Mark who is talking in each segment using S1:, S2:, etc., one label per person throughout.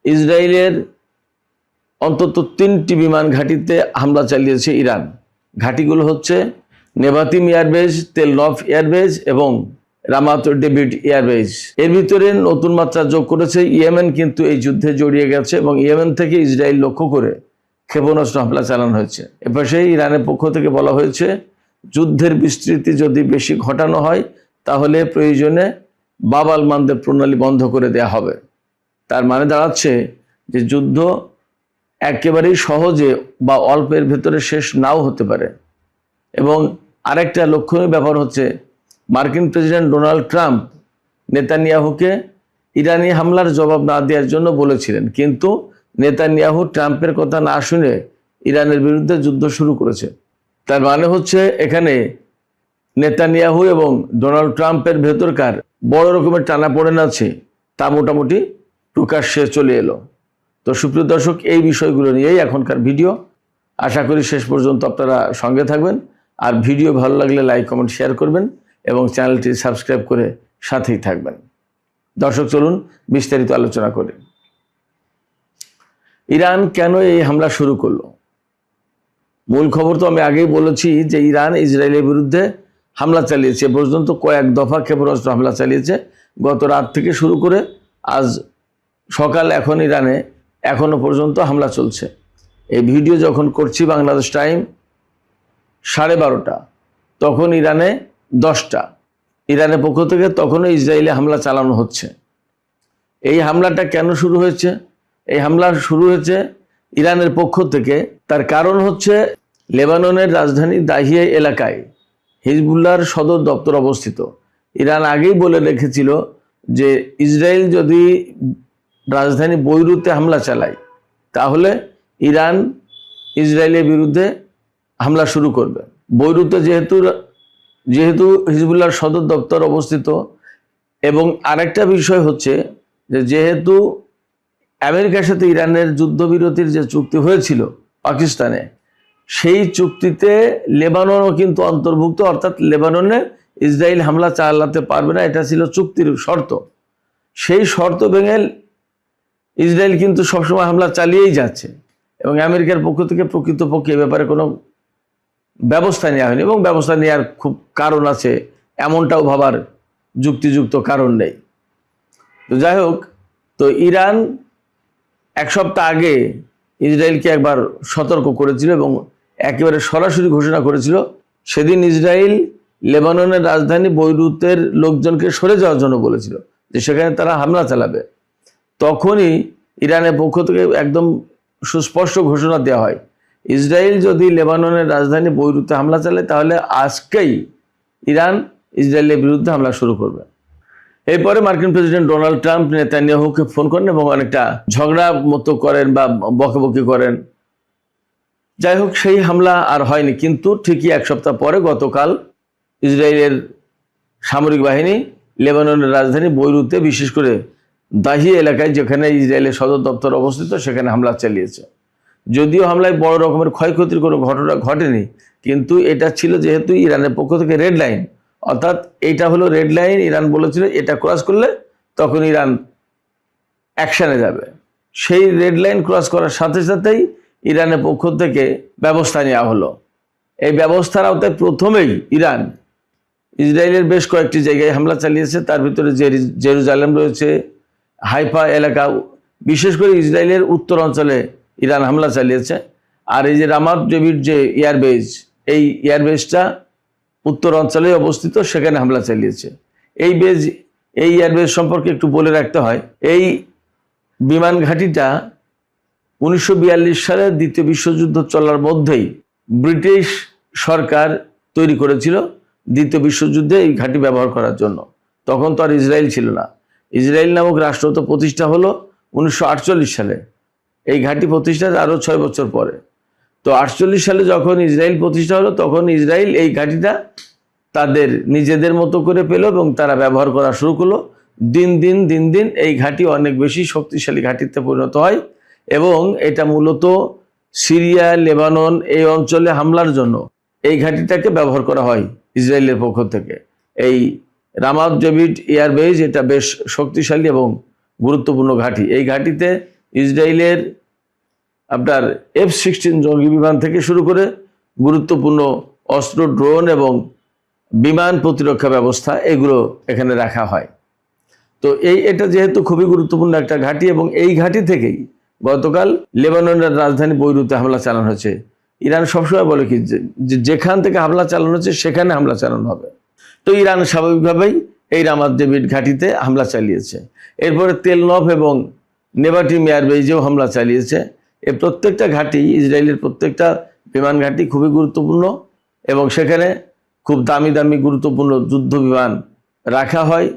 S1: ইসরায়েলের অন্তত 3টি বিমান ঘাঁটিতে হামলা চালিয়েছে ইরান। ঘাঁটিগুলো হচ্ছে নেভাতিম এয়ারবেজ, তেলনভ এয়ারবেজ এবং রামাত ডেভিড এয়ারবেজ। এর ভিতরে নতুন মাত্রা যোগ করেছে ইয়েমেন, কিন্তু এই যুদ্ধে জড়িয়ে গেছে এবং ইয়েমেন থেকে ইসরায়েল লক্ষ্য করে ক্ষেপণাস্ত্র হামলা চালানো হয়েছে। এপাশে ইরানের পক্ষ থেকে বলা হয়েছে যুদ্ধের বিস্তৃতি যদি বেশি ঘটানো হয় তাহলে প্রয়োজনে বাব আল মানদেব প্রণালী বন্ধ করে দেয়া হবে। তার মানে দাঁড়াচ্ছে যে যুদ্ধ একেবারেই সহজে বা অল্পের ভেতরে শেষ নাও হতে পারে। এবং আরেকটা লক্ষণীয় ব্যাপার হচ্ছে মার্কিন প্রেসিডেন্ট ডোনাল্ড ট্রাম্প নেতানিয়াহুকে ইরানি হামলার জবাব না দেওয়ার জন্য বলেছিলেন, কিন্তু নেতানিয়াহু ট্রাম্পের কথা না শুনে ইরানের বিরুদ্ধে যুদ্ধ শুরু করেছে। তার মানে হচ্ছে এখানে নেতানিয়াহু এবং ডোনাল্ড ট্রাম্পের ভেতরকার বড় রকমের টানাপোড়েন আছে, তা মোটামুটি প্রকাশ্যে চলে এলো। তো সুপ্রিয় দর্শক, এই বিষয়গুলো নিয়েই এখনকার ভিডিও। আশা করি শেষ পর্যন্ত আপনারা সঙ্গে থাকবেন। আর ভিডিও ভালো লাগলে লাইক, কমেন্ট, শেয়ার করবেন এবং চ্যানেলটি সাবস্ক্রাইব করে সাথেই থাকবেন। দর্শক, চলুন বিস্তারিত আলোচনা করি। ইরান কেন এই হামলা শুরু করলো? মূল খবর তো আমি আগেই বলেছি যে ইরান ইসরায়েলের বিরুদ্ধে হামলা চালিয়েছে। পর্যন্ত কয়েক দফা ক্ষেপণাস্ত্র হামলা চালিয়েছে গত রাত থেকে শুরু করে আজ সকাল। এখন ইরানে এখনো পর্যন্ত হামলা চলছে। এই ভিডিও যখন করছি বাংলাদেশ টাইম 12:30, তখন ইরানে 10টা। ইরানের পক্ষ থেকে তখনও ইসরায়েলে হামলা চালানো হচ্ছে। এই হামলাটা কেন শুরু হয়েছে? এই হামলা শুরু হয়েছে ইরানের পক্ষ থেকে। তার কারণ হচ্ছে লেবাননের রাজধানী দাহিয়া এলাকায় হিজবুল্লাহর সদর দপ্তর অবস্থিত। ইরান আগেই বলে রেখেছিল যে ইসরায়েল যদি রাজধানী বৈরুতে হামলা চালায় তাহলে ইরান ইসরায়েলের বিরুদ্ধে হামলা শুরু করবে। বৈরুতে যেহেতু হিজবুল্লাহর সদর দপ্তর অবস্থিত, এবং আরেকটা বিষয় হচ্ছে যে যেহেতু আমেরিকার সাথে ইরানের যুদ্ধবিরতির যে চুক্তি হয়েছিল পাকিস্তানে, সেই চুক্তিতে লেবাননও কিন্তু অন্তর্ভুক্ত। অর্থাৎ লেবাননে ইসরায়েল হামলা চালাতে পারবে না, এটা ছিল চুক্তির শর্ত। সেই শর্ত ভেঙে ইসরায়েল কিন্তু সবসময় হামলা চালিয়েই যাচ্ছে এবং আমেরিকার পক্ষ থেকে প্রকৃতপক্ষে এ ব্যাপারে কোনো ব্যবস্থা নেওয়া হয়নি, এবং ব্যবস্থা নেওয়ার খুব কারণ আছে এমনটাও ভাবার যুক্তিযুক্ত কারণ নেই। তো যাই হোক, তো ইরান এক সপ্তাহ আগে ইসরায়েলকে একবার সতর্ক করেছিল এবং একেবারে সরাসরি ঘোষণা করেছিল। সেদিন ইসরায়েল লেবাননের রাজধানী বৈরুতের লোকজনকে সরে যাওয়ার জন্য বলেছিল যে সেখানে তারা হামলা চালাবে। তখনই ইরানের পক্ষ থেকে একদম সুস্পষ্ট ঘোষণা দেওয়া হয়, ইসরায়েল যদি লেবাননের রাজধানী বৈরুতে হামলা চালায় তাহলে আজকেই ইরান ইসরায়েলের বিরুদ্ধে হামলা শুরু করবে। এরপরে মার্কিন প্রেসিডেন্ট ডোনাল্ড ট্রাম্প নেতানিয়াহুকে ফোন করেন এবং অনেকটা ঝগড়া মতো করেন বা বকাবকি করেন। যাই হোক, সেই হামলা আর হয়নি, কিন্তু ঠিকই এক সপ্তাহ পরে গতকাল ইসরায়েলের সামরিক বাহিনী লেবাননের রাজধানী বৈরুতে, বিশেষ করে দাহিয়া এলাকায় যেখানে ইসরায়েলের সদর দপ্তর অবস্থিত, সেখানে হামলা চালিয়েছে। যদিও হামলায় বড় রকমের ক্ষয়ক্ষতির কোনো ঘটনা ঘটেনি, কিন্তু এটা ছিল যেহেতু ইরানের পক্ষ থেকে রেড লাইন, অর্থাৎ এইটা হলো রেড লাইন। ইরান বলেছিল এটা ক্রস করলে তখন ইরান অ্যাকশানে যাবে। সেই রেড লাইন ক্রস করার সাথে সাথেই ইরানের পক্ষ থেকে ব্যবস্থা নেওয়া হলো। এই ব্যবস্থার আওতায় প্রথমেই ইরান ইসরায়েলের বেশ কয়েকটি জায়গায় হামলা চালিয়েছে। তার ভিতরে জেরুজালেম রয়েছে, হাইফা এলাকা, বিশেষ করে ইসরায়েলের উত্তর অঞ্চলে ইরান হামলা চালিয়েছে। আর এই যে রামাত ডেভিড যে এয়ারবেজ, এই এয়ারবেজটা উত্তর অঞ্চলে অবস্থিত, সেখানে হামলা চালিয়েছে। এই এয়ারবেজ সম্পর্কে একটু বলে রাখতে হয়, এই বিমান ঘাঁটিটা 1942 সালে দ্বিতীয় বিশ্বযুদ্ধ চলার মধ্যেই ব্রিটিশ সরকার তৈরি করেছিল দ্বিতীয় বিশ্বযুদ্ধে এই ঘাঁটি ব্যবহার করার জন্য। তখন তো আর ইসরায়েল ছিল না। ইসরায়েল নামক রাষ্ট্র তো প্রতিষ্ঠা হলো 1948 সালে। এই ঘাঁটি প্রতিষ্ঠার আরও 6 বছর পরে। তো 48 সালে যখন ইসরায়েল প্রতিষ্ঠা হলো, তখন ইসরায়েল এই ঘাঁটিটা তাদের নিজেদের মতো করে পেল এবং তারা ব্যবহার করা শুরু করলো। দিন দিন এই ঘাঁটি অনেক বেশি শক্তিশালী ঘাঁটিতে পরিণত হয় এবং এটা মূলত সিরিয়া, লেবানন এই অঞ্চলে হামলার জন্য এই ঘাঁটিটাকে ব্যবহার করা হয় ইসরায়েলের পক্ষ থেকে। এই রামাত ডেভিড এয়ারবেজ এটা বেশ শক্তিশালী এবং গুরুত্বপূর্ণ ঘাঁটি। এই ঘাঁটিতে ইসরায়েলের আপনার F-16 জঙ্গি বিমান থেকে শুরু করে গুরুত্বপূর্ণ অস্ত্র, ড্রোন এবং বিমান প্রতিরক্ষা ব্যবস্থা এগুলো এখানে রাখা হয়। তো এটা যেহেতু খুবই গুরুত্বপূর্ণ একটা ঘাঁটি, এবং এই ঘাঁটি থেকেই গতকাল লেবাননের রাজধানী বৈরুতে হামলা চালানো হয়েছে। ইরান সবসময় বলে কি যেখান থেকে হামলা চালানো হচ্ছে সেখানে হামলা চালানো হবে। তো ইরান স্বাভাবিকভাবেই এই রামাত ডেভিড ঘাঁটিতে হামলা চালিয়েছে। এরপরে তেলনভ এবং নেভাটিম এয়ারবেজেও হামলা চালিয়েছে। এই প্রত্যেকটা ঘাঁটি, ইসরায়েলের প্রত্যেকটা বিমান ঘাঁটি খুবই গুরুত্বপূর্ণ, এবং সেখানে খুব দামি দামি গুরুত্বপূর্ণ যুদ্ধ বিমান রাখা হয়।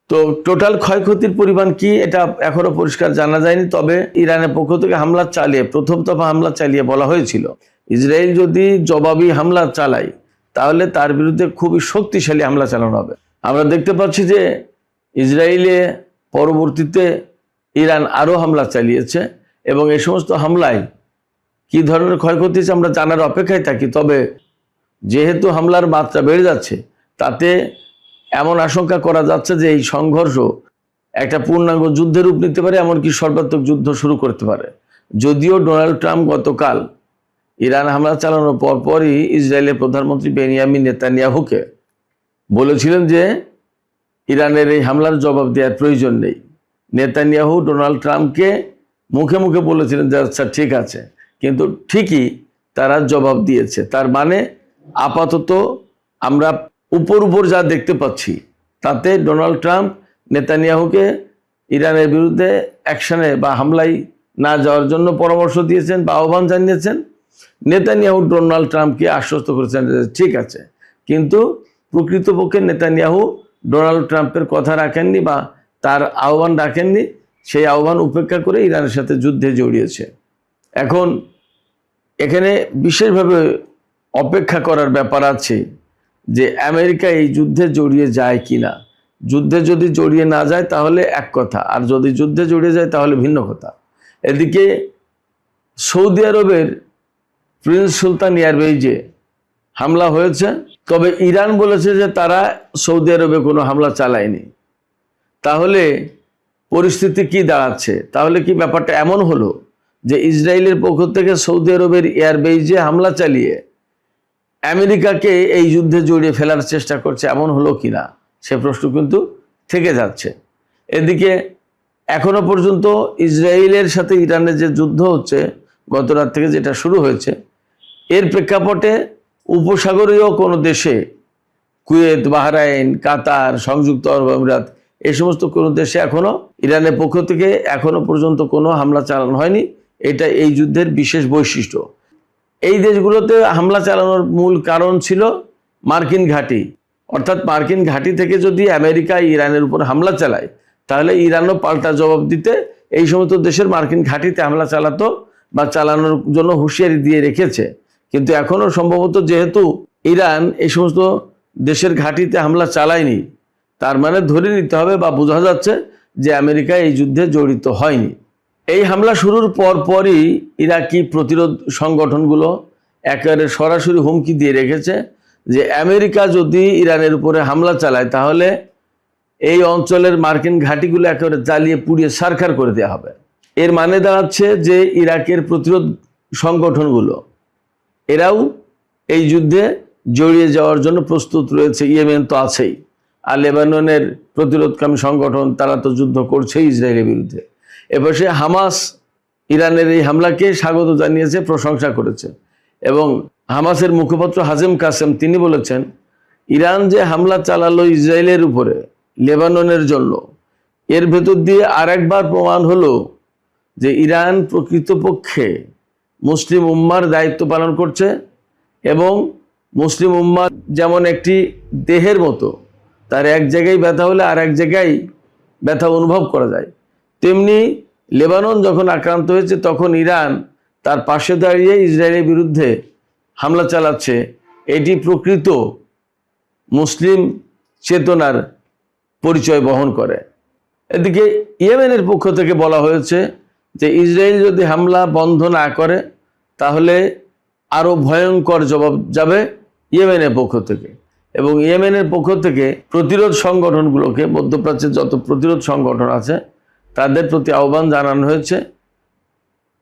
S1: তো টোটাল ক্ষয়ক্ষতির পরিমাণ কি এটা এখনো পরিষ্কার জানা যায়নি। তবে ইরানের পক্ষ থেকে হামলা চালিয়ে, প্রথম দফা হামলা চালিয়ে বলা হয়েছিল ইসরায়েল যদি জবাবি হামলা চালায় তাহলে তার বিরুদ্ধে খুবই শক্তিশালী হামলা চালানো হবে। আমরা দেখতে পাচ্ছি যে ইসরায়েলে পরবর্তীতে ইরান আরও হামলা চালিয়েছে, এবং এই সমস্ত হামলায় কী ধরনের ক্ষয়ক্ষতি হচ্ছে আমরা জানার অপেক্ষায় থাকি। তবে যেহেতু হামলার মাত্রা বেড়ে যাচ্ছে, তাতে এমন আশঙ্কা করা যাচ্ছে যে এই সংঘর্ষ একটা পূর্ণাঙ্গ যুদ্ধের রূপ নিতে পারে, এমনকি সর্বাত্মক যুদ্ধ শুরু করতে পারে। যদিও ডোনাল্ড ট্রাম্প গতকাল ইরান হামলা চালানোর পরপরই ইসরায়েলের প্রধানমন্ত্রী বেনিয়ামিন নেতানিয়াহুকে বলেছিলেন যে ইরানের এই হামলার জবাব দেওয়ার প্রয়োজন নেই। নেতানিয়াহু ডোনাল্ড ট্রাম্পকে মুখে মুখে বলেছিলেন যে আচ্ছা ঠিক আছে, কিন্তু ঠিকই তারা জবাব দিয়েছে। তার মানে আপাতত আমরা উপর যা দেখতে পাচ্ছি তাতে ডোনাল্ড ট্রাম্প নেতানিয়াহুকে ইরানের বিরুদ্ধে অ্যাকশনে বা হামলায় না যাওয়ার জন্য পরামর্শ দিয়েছেন বা আহ্বান জানিয়েছেন। নেতানিয়াহু ডোনাল্ড ট্রাম্পকে আশ্বস্ত করেছেন যে ঠিক আছে, কিন্তু প্রকৃতপক্ষে নেতানিয়াহু ডোনাল্ড ট্রাম্পের কথা রাখেননি বা তার আহ্বান রাখেননি। সেই আহ্বান উপেক্ষা করে ইরানের সাথে যুদ্ধে জড়িয়েছে। এখন এখানে বিশেষভাবে অপেক্ষা করার ব্যাপার আছে যে আমেরিকা এই যুদ্ধে জড়িয়ে যায় কিনা। যুদ্ধে যদি জড়িয়ে না যায় তাহলে এক কথা, আর যদি যুদ্ধে জড়িয়ে যায় তাহলে ভিন্ন কথা। এদিকে সৌদি আরবের প্রিন্স সুলতান এয়ারবেজে হামলা হয়েছে, তবে ইরান বলেছে যে তারা সৌদি আরবে কোনো হামলা চালায়নি। তাহলে পরিস্থিতি কি দাঁড়াচ্ছে? তাহলে কি ব্যাপারটা এমন হলো যে ইসরায়েলের পক্ষ থেকে সৌদি আরবের এয়ারবেজে হামলা চালিয়ে আমেরিকাকে এই যুদ্ধে জড়িয়ে ফেলার চেষ্টা করছে, এমন হলো কিনা সে প্রশ্ন কিন্তু থেকে যাচ্ছে। এদিকে এখনো পর্যন্ত ইসরায়েলের সাথে ইরানের যে যুদ্ধ হচ্ছে গত রাত থেকে যেটা শুরু হয়েছে, এর প্রেক্ষাপটে উপসাগরীয় কোনো দেশে, কুয়েত, বাহরাইন, কাতার, সংযুক্ত আরব আমিরাত, এই সমস্ত কোনো দেশে এখনো ইরানের পক্ষ থেকে এখনো পর্যন্ত কোনো হামলা চালানো হয়নি। এটা এই যুদ্ধের বিশেষ বৈশিষ্ট্য। এই দেশগুলোতে হামলা চালানোর মূল কারণ ছিল মার্কিন ঘাঁটি, অর্থাৎ মার্কিন ঘাঁটি থেকে যদি আমেরিকা ইরানের উপর হামলা চালায় তাহলে ইরানও পাল্টা জবাব দিতে এই সমস্ত দেশের মার্কিন ঘাঁটিতে হামলা চালাতো বা চালানোর জন্য হুঁশিয়ারি দিয়ে রেখেছে। কিন্তু এখনও সম্ভবত যেহেতু ইরান এই সমস্ত দেশের ঘাঁটিতে হামলা চালায়নি, তার মানে ধরে নিতে হবে বা বোঝা যাচ্ছে যে আমেরিকা এই যুদ্ধে জড়িত হয়নি। এই হামলা শুরুর পরই ইরাকি প্রতিরোধ সংগঠনগুলো একেবারে সরাসরি হুমকি দিয়ে রেখেছে যে আমেরিকা যদি ইরানের উপরে হামলা চালায় তাহলে এই অঞ্চলের মার্কিন ঘাঁটিগুলো একেবারে জ্বালিয়ে পুড়িয়ে ছারখার করে দেওয়া হবে। এর মানে দাঁড়াচ্ছে যে ইরাকের প্রতিরোধ সংগঠনগুলো এরাও এই যুদ্ধে জড়িয়ে যাওয়ার জন্য প্রস্তুত রয়েছে। ইয়েমেন তো আছেই, আর লেবাননের প্রতিরোধকামী সংগঠন তারা তো যুদ্ধ করছে ইসরায়েলের বিরুদ্ধে। এপাশে হামাস ইরানের এই হামলাকে স্বাগত জানিয়েছে, প্রশংসা করেছে, এবং হামাসের মুখপাত্র হাজেম কাসেম তিনি বলেছেন ইরান যে হামলা চালালো ইসরায়েলের উপরে লেবাননের জন্য, এর ভেতর দিয়ে আরেকবার প্রমাণ হলো যে ইরান প্রকৃতপক্ষে মুসলিম উম্মার দায়িত্ব পালন করছে, এবং মুসলিম উম্মা যেমন একটি দেহের মতো, তার এক জায়গায় ব্যথা হলে আর এক জায়গায় ব্যথা অনুভব করা যায়, তেমনি লেবানন যখন আক্রান্ত হয়েছে তখন ইরান তার পাশে দাঁড়িয়ে ইসরায়েলের বিরুদ্ধে হামলা চালাচ্ছে। এটি প্রকৃত মুসলিম চেতনার পরিচয় বহন করে। এদিকে ইয়েমেনের পক্ষ থেকে বলা হয়েছে যে ইসরায়েল যদি হামলা বন্ধ না করে তাহলে আরও ভয়ঙ্কর জবাব যাবে ইয়েমেনের পক্ষ থেকে, এবং ইয়েমেনের পক্ষ থেকে প্রতিরোধ সংগঠনগুলোকে, মধ্যপ্রাচ্যের যত প্রতিরোধ সংগঠন আছে তাদের প্রতি আহ্বান জানানো হয়েছে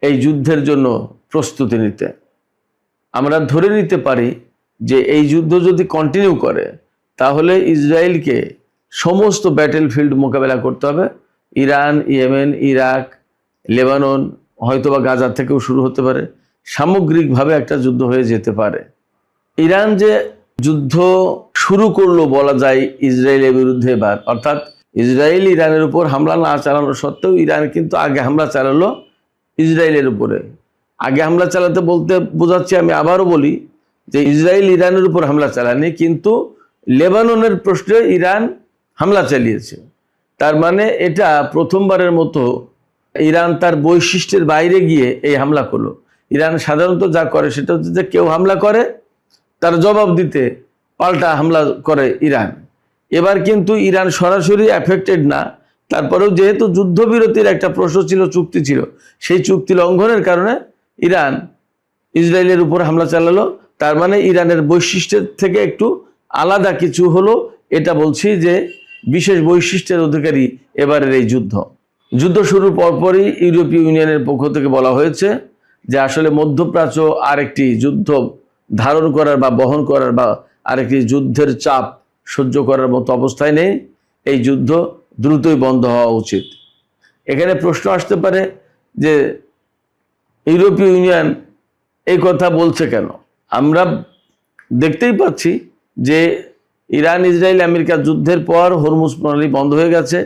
S1: এই যুদ্ধের জন্য প্রস্তুতি নিতে। আমরা ধরে নিতে পারি যে এই যুদ্ধ যদি কন্টিনিউ করে তাহলে ইসরায়েলকে সমস্ত ব্যাটেলফিল্ড মোকাবেলা করতে হবে। ইরান, ইয়েমেন, ইরাক, লেবানন, হয়তোবা গাজা থেকেও শুরু হতে পারে। সামগ্রিকভাবে একটা যুদ্ধ হয়ে যেতে পারে। ইরান যে যুদ্ধ শুরু করলো বলা যায় ইসরায়েলের বিরুদ্ধে এবার, অর্থাৎ ইসরায়েল ইরানের উপর হামলা না চালানো সত্ত্বেও ইরান কিন্তু আগে হামলা চালালো ইসরায়েলের উপরে। আগে হামলা চালাতে বলতে বোঝাচ্ছি, আমি আবারও বলি যে ইসরায়েল ইরানের উপর হামলা চালায়নি, কিন্তু লেবাননের প্রশ্নে ইরান হামলা চালিয়েছে। তার মানে এটা প্রথমবারের মতো ইরান তার বৈশিষ্ট্যের বাইরে গিয়ে এই হামলা করলো। ইরান সাধারণত যা করে সেটা হচ্ছে যে কেউ হামলা করে তার জবাব দিতে পাল্টা হামলা করে ইরান। এবার কিন্তু ইরান সরাসরি অ্যাফেক্টেড না, তারপরেও যেহেতু যুদ্ধবিরতির একটা প্রশ্ন ছিল, চুক্তি ছিল, সেই চুক্তি লঙ্ঘনের কারণে ইরান ইসরায়েলের উপর হামলা চালালো। তার মানে ইরানের বৈশিষ্ট্যের থেকে একটু আলাদা কিছু হলো, এটা বলছি যে বিশেষ বৈশিষ্ট্যের অধিকারী এবারের এই যুদ্ধ। যুদ্ধ শুরুর পরপরই ইউরোপীয় ইউনিয়নের পক্ষ থেকে বলা হয়েছে যে আসলে মধ্যপ্রাচ্য আরেকটি যুদ্ধ ধারণ করার বা বহন করার বা আরেকটি যুদ্ধের চাপ সহ্য করার মতো অবস্থায় নেই। এই যুদ্ধ দ্রুতই বন্ধ হওয়া উচিত। এখানে প্রশ্ন আসতে পারে যে ইউরোপীয় ইউনিয়ন এই কথা বলছে কেন? আমরা দেখতেই পাচ্ছি যে ইরান, ইসরায়েল, আমেরিকা যুদ্ধের পর হরমুজ প্রণালী বন্ধ হয়ে গেছে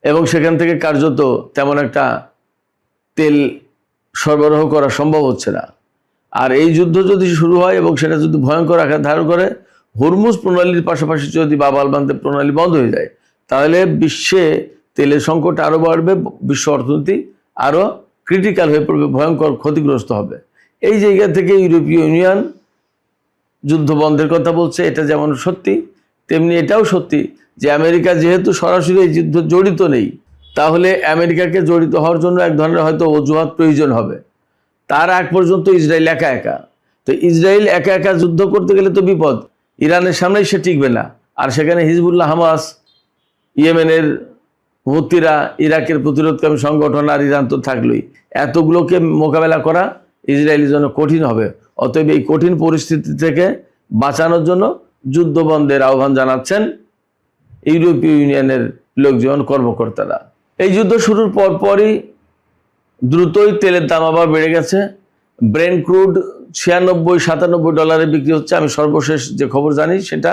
S1: এবং সেখান থেকে কার্যত তেমন একটা তেল সরবরাহ করা সম্ভব হচ্ছে না। আর এই যুদ্ধ যদি শুরু হয় এবং সেটা যদি ভয়ঙ্কর আকার ধারণ করে, হরমুজ প্রণালীর পাশাপাশি যদি বাব আল মানদেব প্রণালী বন্ধ হয়ে যায়, তাহলে বিশ্বে তেলের সংকট আরও বাড়বে, বিশ্ব অর্থনীতি আরও ক্রিটিক্যাল হয়ে পড়বে, ভয়ঙ্কর ক্ষতিগ্রস্ত হবে। এই জায়গা থেকে ইউরোপীয় ইউনিয়ন যুদ্ধ বন্ধের কথা বলছে। এটা যেমন সত্যি, তেমনি এটাও সত্যি যে আমেরিকা যেহেতু সরাসরি এই যুদ্ধ জড়িত নেই, তাহলে আমেরিকাকে জড়িত হওয়ার জন্য এক ধরনের হয়তো অজুহাত প্রয়োজন হবে। তার আগ পর্যন্ত ইসরায়েল একা একা, তো ইসরায়েল একা একা যুদ্ধ করতে গেলে তো বিপদ, ইরানের সামনেই সে টিকবে না। আর সেখানে হিজবুল্লাহ, হামাস, ইয়েমেনের হুতিরা, ইরাকের প্রতিরোধকামী সংগঠন আর ইরান তো থাকলোই। এতগুলোকে মোকাবেলা করা ইসরায়েলের জন্য কঠিন হবে। অতএব এই কঠিন পরিস্থিতি থেকে বাঁচানোর জন্য যুদ্ধ বন্ধের আহ্বান জানাচ্ছেন ইউরোপীয় ইউনিয়নের লোকজন, কর্মকর্তারা। এই যুদ্ধ শুরুর পরপরই দ্রুতই তেলের দাম আবার বেড়ে গেছে। ব্রেন্ট ক্রুড $96-97 বিক্রি হচ্ছে, আমি সর্বশেষ যে খবর জানি সেটা।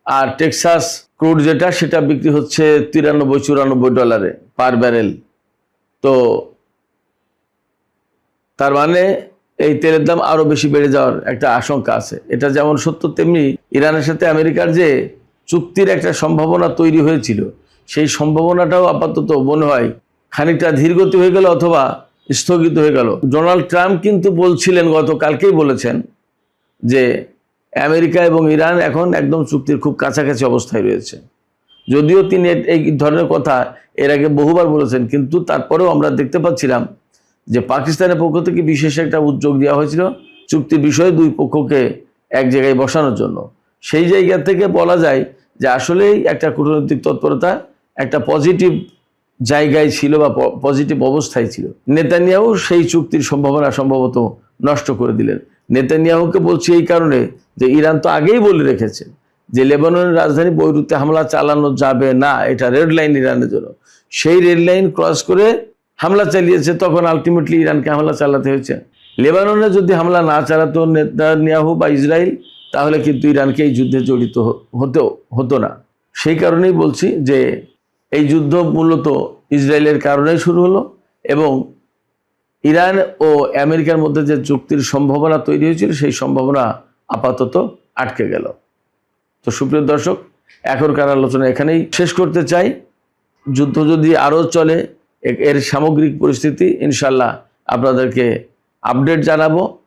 S1: আর টেক্সাস ক্রুড যেটা, সেটা বিক্রি হচ্ছে $93-94 পার ব্যারেল। তো তার মানে এই তেলের দাম আরো বেশি বেড়ে যাওয়ার একটা আশঙ্কা আছে। এটা যেমন সত্য, তেমনি ইরানের সাথে আমেরিকার যে চুক্তির একটা সম্ভাবনা তৈরি হয়েছিল, সেই সম্ভাবনাটাও আপাতত মনে হয় খানিকটা ধীরগতি হয়ে গেল অথবা স্থগিত হয়ে গেল। ডোনাল্ড ট্রাম্প কিন্তু বলছিলেন, গতকালকেই বলেছেন যে আমেরিকা এবং ইরান এখন একদম চুক্তির খুব কাছাকাছি অবস্থায় রয়েছে। যদিও তিনি এই ধরনের কথা এর আগে বহুবার বলেছেন, কিন্তু তারপরেও আমরা দেখতে পাচ্ছিলাম যে পাকিস্তানের পক্ষ থেকে বিশেষ একটা উদ্যোগ দেওয়া হয়েছিল চুক্তির বিষয়ে দুই পক্ষকে এক জায়গায় বসানোর জন্য। সেই জায়গা থেকে বলা যায় যে আসলেই একটা কূটনৈতিক তৎপরতা একটা পজিটিভ জায়গায় ছিল বা পজিটিভ অবস্থায় ছিল। নেতানিয়াহু সেই চুক্তির সম্ভাবনা সম্ভবত নষ্ট করে দিলেন। নেতানিয়াহুকে বলছি এই কারণে যে ইরান তো আগেই বলে রেখেছে যে লেবাননের রাজধানী বৈরুতে হামলা চালানো যাবে না, এটা রেড লাইন ইরানের জন্য। সেই রেড লাইন ক্রস করে হামলা চালিয়েছে, তখন আলটিমেটলি ইরানকে হামলা চালাতে হয়েছে। লেবাননে যদি হামলা না চালাতো নেতানিয়াহু বা ইসরায়েল, তাহলে কিন্তু ইরানকে এই যুদ্ধে জড়িত হতো না। সেই কারণেই বলছি যে এই যুদ্ধ মূলত ইসরায়েলের কারণেই শুরু হলো এবং ইরান ও আমেরিকার মধ্যে যে চুক্তির সম্ভাবনা তৈরি হয়েছিল, সেই সম্ভাবনা আপাতত আটকে গেল। তো সুপ্রিয় দর্শক, এখনকার আলোচনা এখানেই শেষ করতে চাই। যুদ্ধ যদি আরও চলে, এর সামগ্রিক পরিস্থিতি ইনশাল্লাহ আপনাদেরকে আপডেট জানাবো।